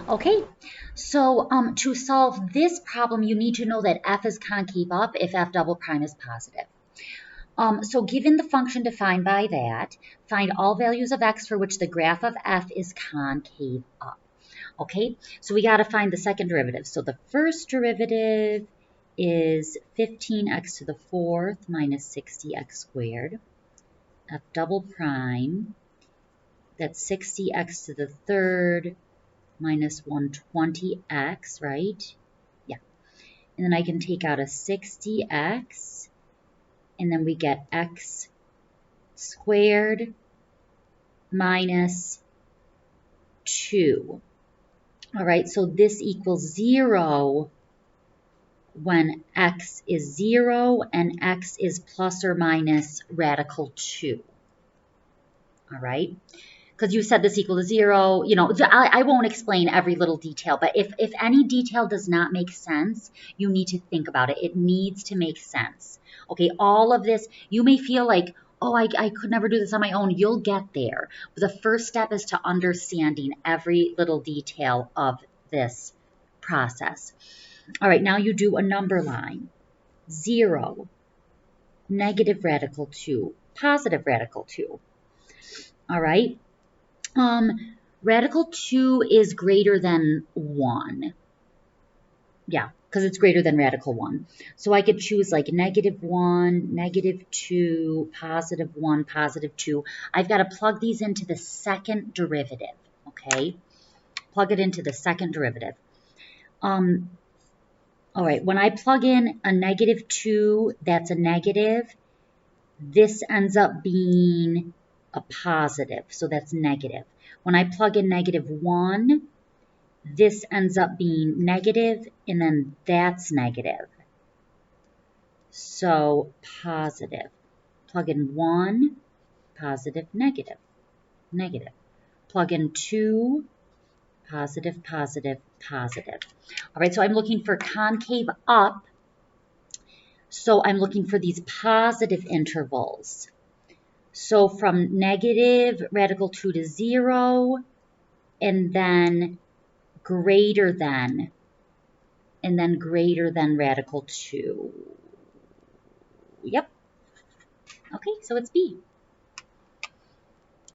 Okay, so to solve this problem, you need to know that f is concave up if f double prime is positive. So given the function defined by that, find all values of x for which the graph of f is concave up. Okay, so we got to find the second derivative. So the first derivative is 15x to the fourth minus 60x squared. F double prime, that's 60x to the third minus 120x, right? Yeah. And then I can take out a 60x, and then we get x squared minus 2. All right, so this equals 0 when x is 0 and x is plus or minus radical 2. All right, because you said this equal to 0, I won't explain every little detail, but if any detail does not make sense, you need to think about it. It needs to make sense. Okay, all of this, you may feel like, oh, I could never do this on my own. You'll get there. But the first step is to understanding every little detail of this process. All right, now you do a number line. 0, negative radical 2, positive radical 2. All right. Radical 2 is greater than 1. Yeah, because it's greater than radical 1. So I could choose like negative 1, negative 2, positive 1, positive 2. I've got to plug these into the second derivative, okay? Plug it into the second derivative. All right, when I plug in a negative 2, that's a negative. This ends up being a positive, so that's negative. When I plug in negative 1, this ends up being negative, and then that's negative. So positive. Plug in 1, positive, negative, negative. Plug in 2, positive, positive, positive. All right, so I'm looking for concave up. So I'm looking for these positive intervals. So from negative radical 2 to 0, and then greater than, and then greater than radical 2. Yep. Okay, so it's B.